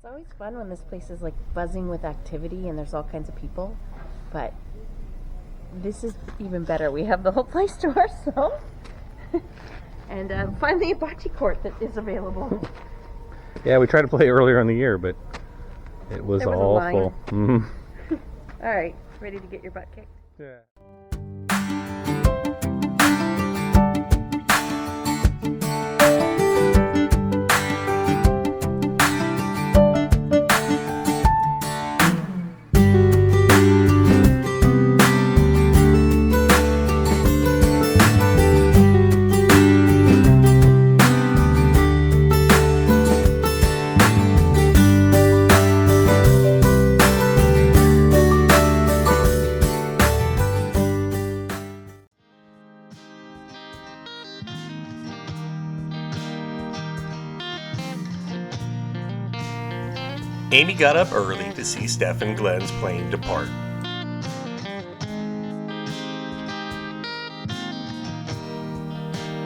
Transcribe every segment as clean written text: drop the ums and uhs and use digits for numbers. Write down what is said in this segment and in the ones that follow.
It's always fun when this place is like buzzing with activity and there's all kinds of people, but this is even better. We have the whole place to ourselves. And finally a bocce court that is available. Yeah, we tried to play earlier in the year, but it was all full. All right, ready to get your butt kicked? Yeah. Amy got up early to see Stef and Glenn's plane depart.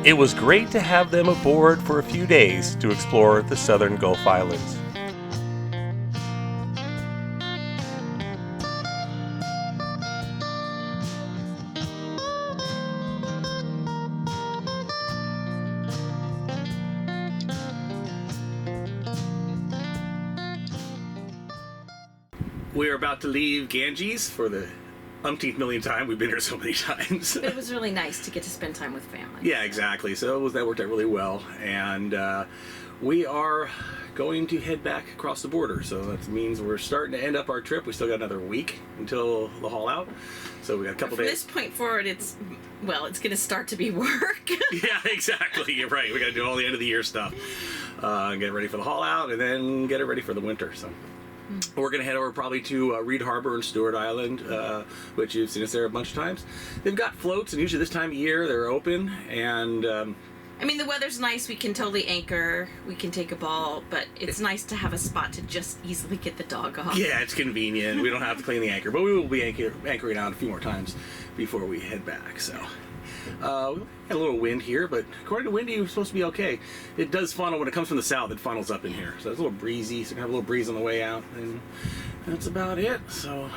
It was great to have them aboard for a few days to explore the southern Gulf Islands. We're about to leave Ganges for the umpteenth millionth time. We've been here so many times. But it was really nice to get to spend time with family. Yeah, exactly. So that worked out really well. And we are going to head back across the border. So that means we're starting to end up our trip. We still got another week until the haul out. So we got a couple days. From this point forward, it's going to start to be work. Yeah, exactly. You're right. We got to do all the end of the year stuff. Get ready for the haul out and then get it ready for the winter. So. We're going to head over probably to Reid Harbor and Stewart Island, which you've seen us there a bunch of times. They've got floats, and usually this time of year they're open. And I mean, the weather's nice. We can totally anchor. We can take a ball, but it's nice to have a spot to just easily get the dog off. Yeah, it's convenient. We don't have to clean the anchor, but we will be anchoring out a few more times before we head back. So. We got a little wind here, but according to Windy, we're supposed to be okay. It does funnel when it comes from the south. It funnels up in here, so it's a little breezy. So we have a little breeze on the way out, and that's about it. So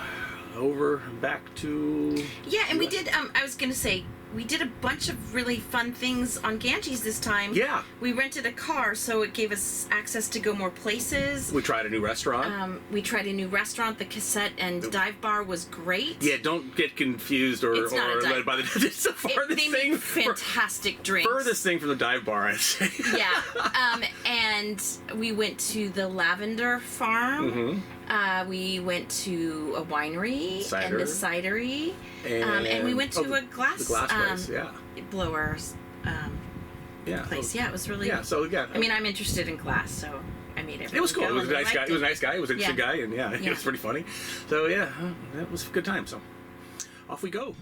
back to and we did. I was gonna say we did a bunch of really fun things on Ganges this time. Yeah, we rented a car, so it gave us access to go more places. We tried a new restaurant. The cassette and dive bar was great. Yeah, don't get confused or led by the. It's the farthest thing. Fantastic drinks. Furthest thing from the dive bar, I'd say. Yeah, and we went to the lavender farm. Mm-hmm. We went to a winery and the cidery, and we went to a glass place, blowers place. Yeah, it was really. Yeah, so yeah. I mean, I'm interested in glass, so I made it. It was cool. It was a nice guy. It was a nice guy. It was an interesting guy, and it was pretty funny. So yeah, that was a good time. So off we go.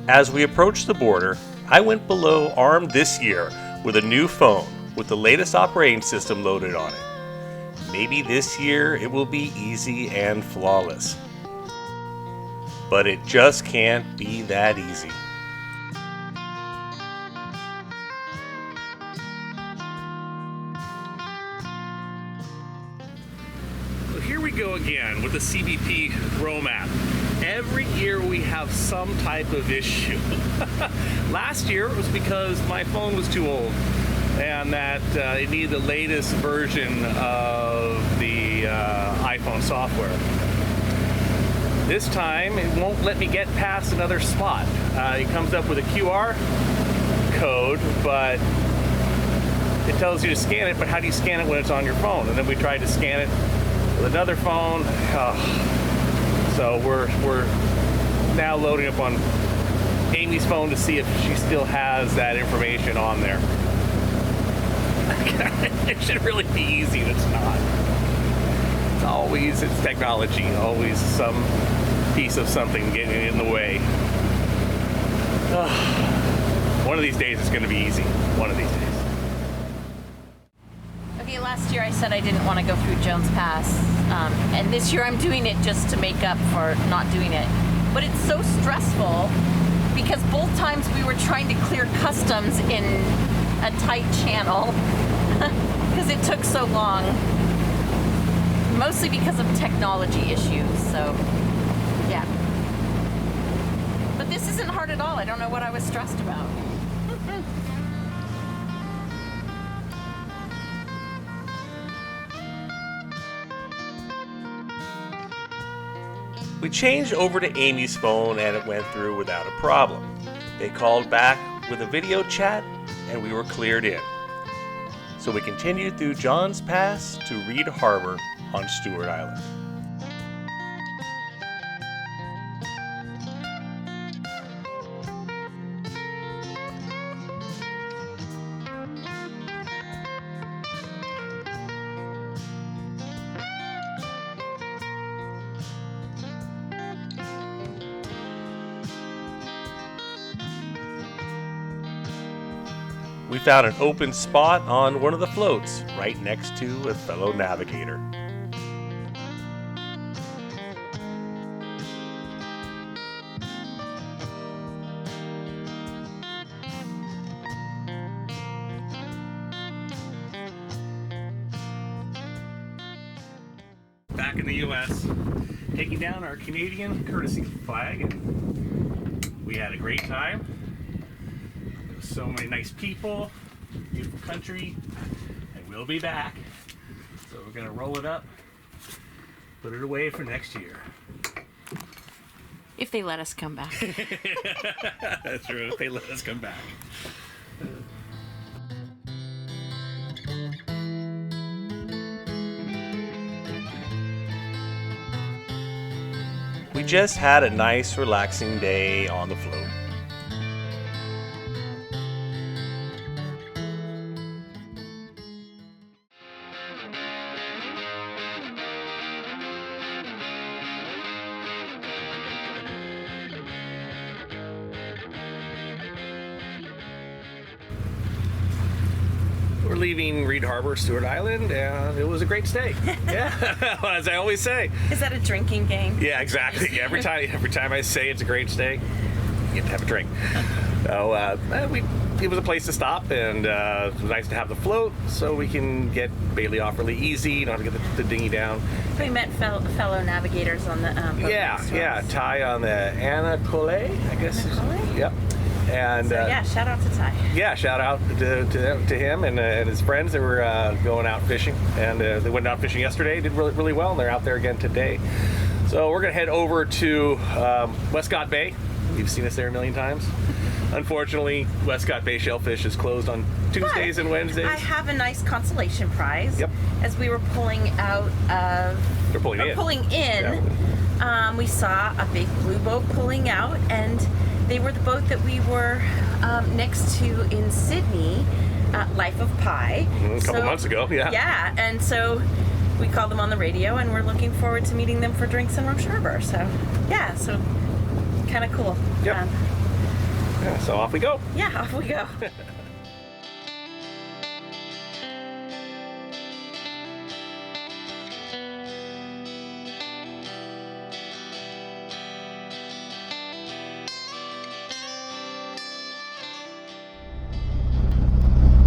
As we approached the border, I went below armed this year with a new phone with the latest operating system loaded on it. Maybe this year it will be easy and flawless. But it just can't be that easy. So here we go again with the CBP roam app. Every year we have some type of issue. Last year it was because my phone was too old and that it needed the latest version of the iPhone software. This time it won't let me get past another spot. It comes up with a QR code, but it tells you to scan it, but how do you scan it when it's on your phone? And then we tried to scan it with another phone. So we're now loading up on Amy's phone to see if she still has that information on there. It should really be easy, but it's not. It's technology, always some piece of something getting in the way. One of these days it's going to be easy. One of these days. Okay, last year I said I didn't want to go through Jones Pass, and this year I'm doing it just to make up for not doing it. But it's so stressful because both times we were trying to clear customs in a tight channel because it took so long, mostly because of technology issues. So, yeah. But this isn't hard at all. I don't know what I was stressed about. We changed over to Amy's phone and it went through without a problem. They called back with a video chat and we were cleared in. So we continued through Johns Pass to Reid Harbor on Stewart Island. We found an open spot on one of the floats right next to a fellow navigator. Back in the U.S., taking down our Canadian courtesy flag, and we had a great time. There was so many nice people, beautiful country, and we'll be back. So we're gonna roll it up, put it away for next year. If they let us come back. That's true, if they let us come back. We just had a nice, relaxing day on the float. We're leaving Reid Harbor, Stewart Island, and it was a great stay. Yeah, as I always say. Is that a drinking game? Yeah, exactly. Every time I say it's a great stay, you get to have a drink. So it was a place to stop, and it was nice to have the float, so we can get Bailey off really easy. You don't have to get the dinghy down. We met fellow navigators on the boat. Yeah. Ty on the Anna Collet, I guess. Yep. And yeah, shout out to Ty. Yeah, shout out to him and his friends that were going out fishing, and they went out fishing yesterday, did really well, and they're out there again today. So we're gonna head over to Westcott Bay. You've seen us there a million times. Unfortunately, Westcott Bay shellfish is closed on Tuesdays and Wednesdays. I have a nice consolation prize. Yep. As we were pulling out of, pulling in. Yeah. We saw a big blue boat pulling out, and they were the boat that we were next to in Sydney, Life of Pi. A couple months ago, yeah. Yeah, and so we called them on the radio, and we're looking forward to meeting them for drinks in Roche Harbor. So, yeah, so kind of cool. Yep. Yeah, so off we go. Yeah, off we go.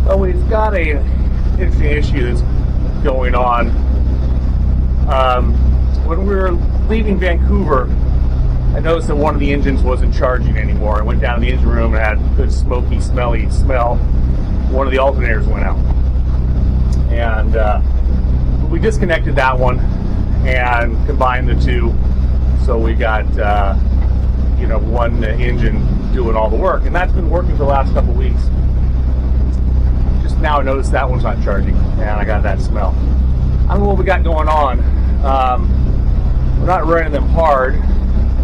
So we've got a interesting issue that's going on. When we were leaving Vancouver, I noticed that one of the engines wasn't charging anymore. I went down to the engine room and had a good smoky, smelly smell. One of the alternators went out. And we disconnected that one and combined the two. So we got, one engine doing all the work. And that's been working for the last couple weeks. Just now I noticed that one's not charging, and I got that smell. I don't know what we got going on. We're not running them hard.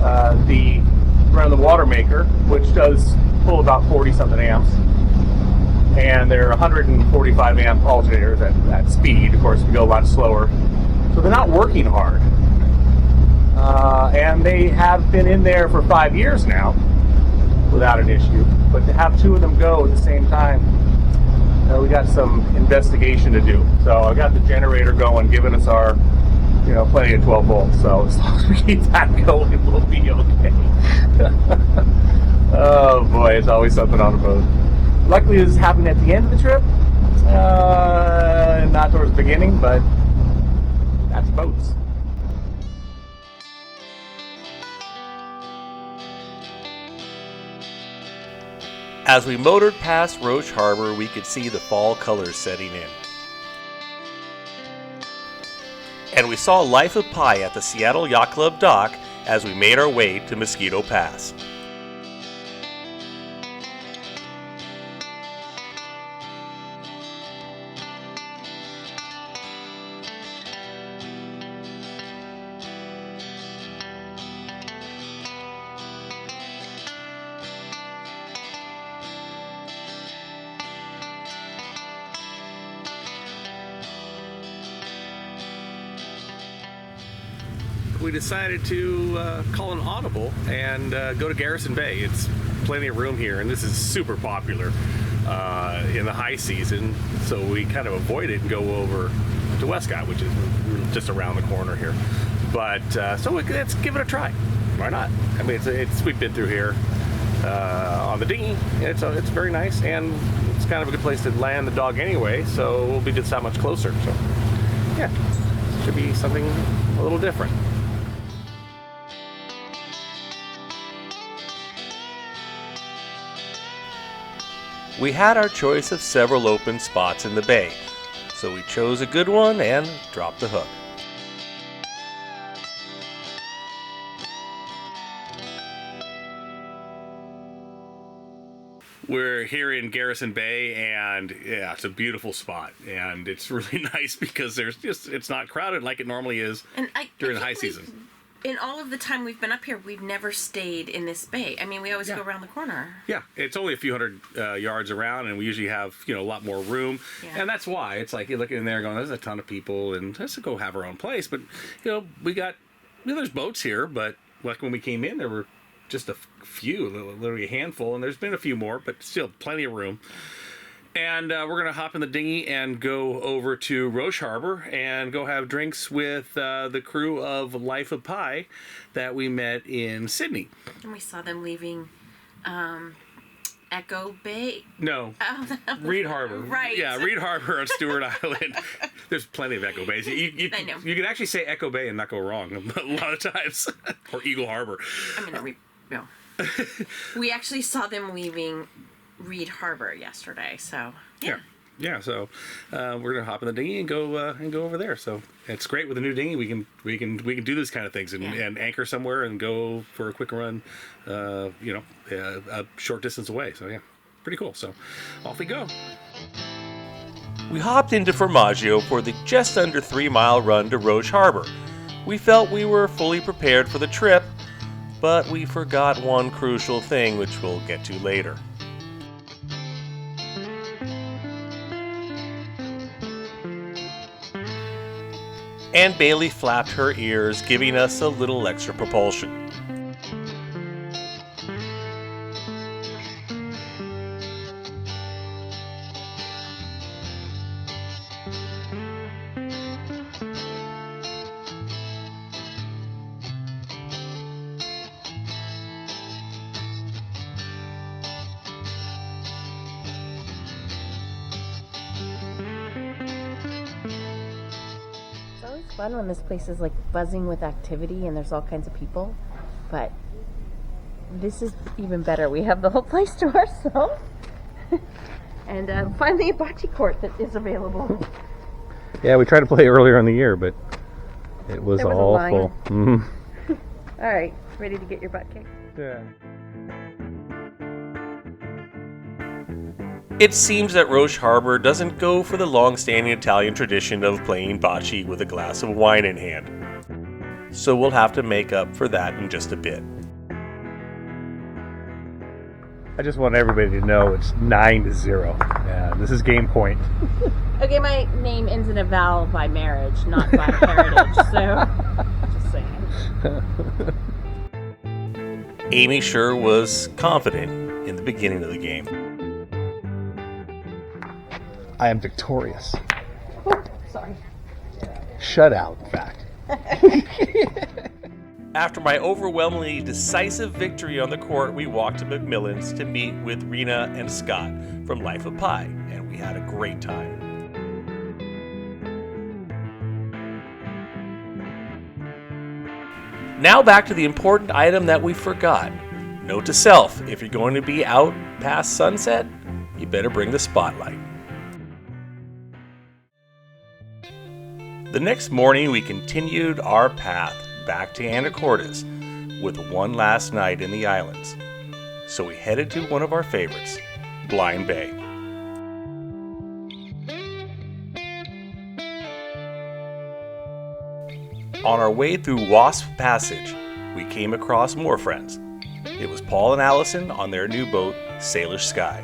Running the water maker, which does pull about 40-something amps, and they're 145 amp alternators at speed. Of course, we go a lot slower, so they're not working hard. And they have been in there for 5 years now, without an issue. But to have two of them go at the same time, we got some investigation to do. So I got the generator going, giving us our, plenty of 12 volts. So as long as we keep that going, we'll be okay. Oh boy, it's always something on the boat. Luckily, this is happening at the end of the trip, not towards the beginning, but that's boats. As we motored past Roche Harbor, we could see the fall colors setting in. And we saw Life of Pi at the Seattle Yacht Club dock as we made our way to Mosquito Pass. We decided to call an audible and go to Garrison Bay. It's plenty of room here, and this is super popular in the high season, so we kind of avoid it and go over to Westcott, which is just around the corner here. But so let's give it a try. Why not? I mean, we've been through here on the dinghy. It's very nice, and it's kind of a good place to land the dog anyway, so we'll be just that much closer. So yeah, should be something a little different. We had our choice of several open spots in the bay, so we chose a good one and dropped the hook. We're here in Garrison Bay, and yeah, it's a beautiful spot, and it's really nice because it's not crowded like it normally is during the high season. In all of the time we've been up here, we've never stayed in this bay. I mean, we always go around the corner. Yeah, it's only a few hundred yards around, and we usually have a lot more room, and that's why it's like you're looking in there going, "There's a ton of people, and let's go have our own place." But we got there's boats here, but like when we came in, there were just a few, literally a handful, and there's been a few more, but still plenty of room. And we're going to hop in the dinghy and go over to Roche Harbor and go have drinks with the crew of Life of Pi that we met in Sydney. And we saw them leaving Echo Bay. No, Reid Harbor. Right. Yeah, Reid Harbor on Stewart Island. There's plenty of Echo Bays. You can actually say Echo Bay and not go wrong a lot of times. Or Eagle Harbor. I mean, we actually saw them leaving Reid Harbor yesterday, so yeah. So we're gonna hop in the dinghy and go over there. So it's great with the new dinghy. We can do this kind of things and anchor somewhere and go for a quick run, a short distance away. So yeah, pretty cool. So off we go. We hopped into Formaggio for the just under 3-mile run to Roche Harbor. We felt we were fully prepared for the trip, but we forgot one crucial thing, which we'll get to later. And Bailey flapped her ears, giving us a little extra propulsion. Fun when this place is like buzzing with activity and there's all kinds of people, but this is even better. We have the whole place to ourselves. And finally a bocce court that is available. Yeah, we tried to play earlier in the year, but it was all full. Mm-hmm. All right, ready to get your butt kicked? Yeah. It seems that Roche Harbor doesn't go for the long-standing Italian tradition of playing bocce with a glass of wine in hand. So we'll have to make up for that in just a bit. I just want everybody to know it's 9-0. Yeah, this is game point. Okay, my name ends in a vowel by marriage, not by heritage, so just saying. Amy sure was confident in the beginning of the game. I am victorious. Sorry. Shutout, in fact. After my overwhelmingly decisive victory on the court, we walked to McMillan's to meet with Rena and Scott from Life of Pi, and we had a great time. Now back to the important item that we forgot. Note to self, if you're going to be out past sunset, you better bring the spotlight. The next morning we continued our path back to Anacortes with one last night in the islands. So we headed to one of our favorites, Blind Bay. On our way through Wasp Passage, we came across more friends. It was Paul and Allison on their new boat, Sailor Sky.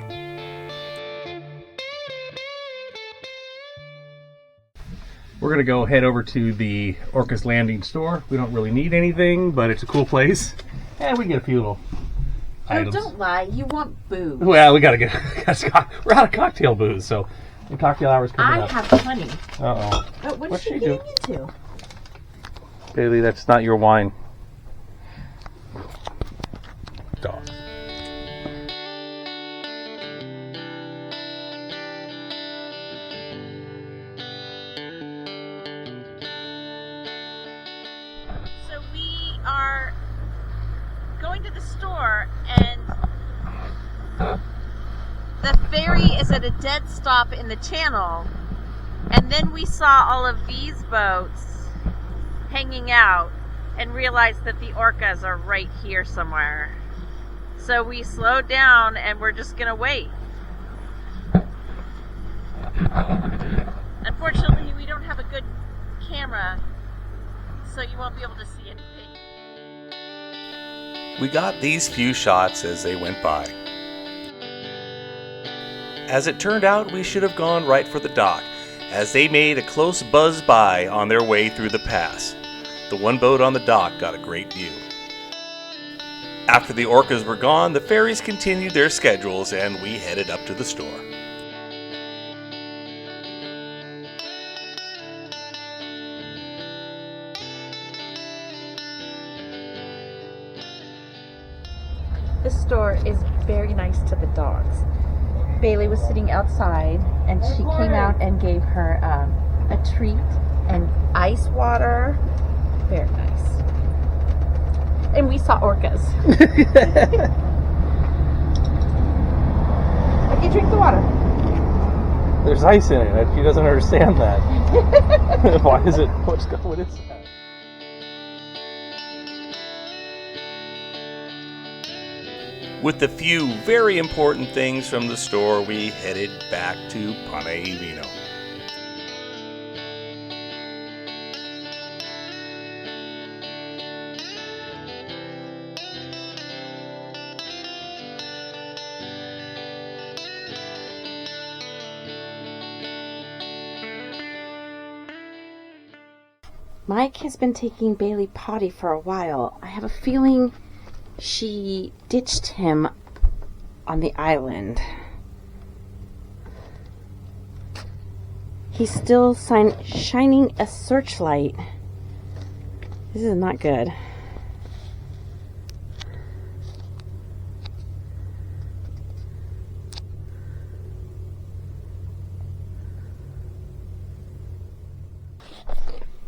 We're going to go head over to the Orcas Landing store. We don't really need anything, but it's a cool place. And we get a few little items. Don't lie. You want booze. Well, we got to get... We're out of cocktail booze, so the cocktail hour's coming up. I have plenty. Uh-oh. Oh, what's What's she she getting do? into? Bailey, that's not your wine. Dog. So we are going to the store, and the ferry is at a dead stop in the channel, and then we saw all of these boats hanging out and realized that the orcas are right here somewhere. So we slowed down and we're just gonna wait. Unfortunately, we don't have a good camera, so you won't be able to see anything. We got these few shots as they went by. As it turned out, we should have gone right for the dock, as they made a close buzz by on their way through the pass. The one boat on the dock got a great view. After the orcas were gone, the ferries continued their schedules and we headed up to the store. This store is very nice to the dogs. Bailey was sitting outside and she came out and gave her a treat and ice water. Very nice. And we saw orcas. Okay, drink the water. There's ice in it. She doesn't understand that. Why is it? What is that? With a few very important things from the store, we headed back to Pane, Vino. Mike has been taking Bailey potty for a while. I have a feeling she ditched him on the island. He's still shining a searchlight. This is not good.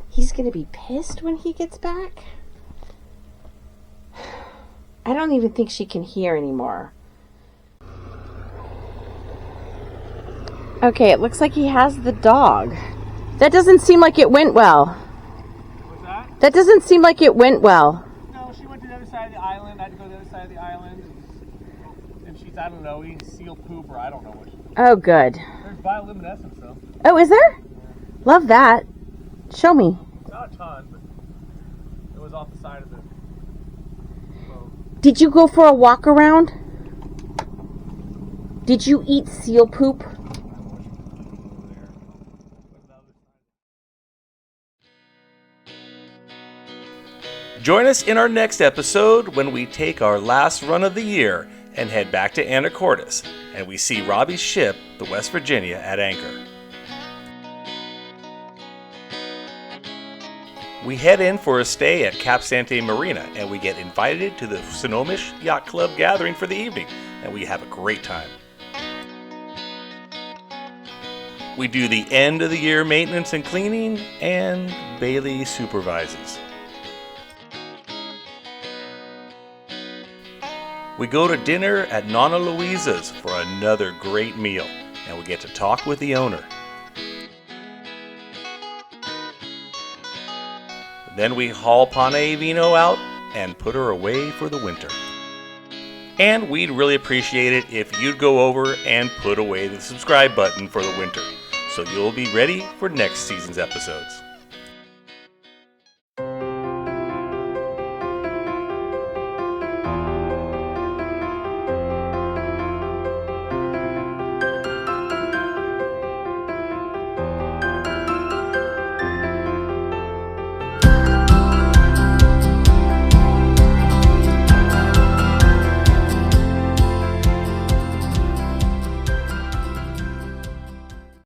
He's gonna be pissed when he gets back. I don't even think she can hear anymore. Okay, it looks like he has the dog. That doesn't seem like it went well. What's that? That doesn't seem like it went well. No, she went to the other side of the island. I had to go to the other side of the island. And she's, I don't know, eating seal poop or I don't know what she's doing. Oh, good. There's bioluminescence though. Oh, is there? Love that. Show me. Not a ton, but it was off the side of the boat. Did you go for a walk around? Did you eat seal poop? Join us in our next episode when we take our last run of the year and head back to Anacortes, and we see Robbie's ship, the West Virginia, at anchor. We head in for a stay at Cap Sante Marina, and we get invited to the Snohomish Yacht Club gathering for the evening, and we have a great time. We do the end of the year maintenance and cleaning, and Bailey supervises. We go to dinner at Nonna Luisa's for another great meal, and we get to talk with the owner. Then we haul Pane Vino out and put her away for the winter. And we'd really appreciate it if you'd go over and put away the subscribe button for the winter, so you'll be ready for next season's episodes.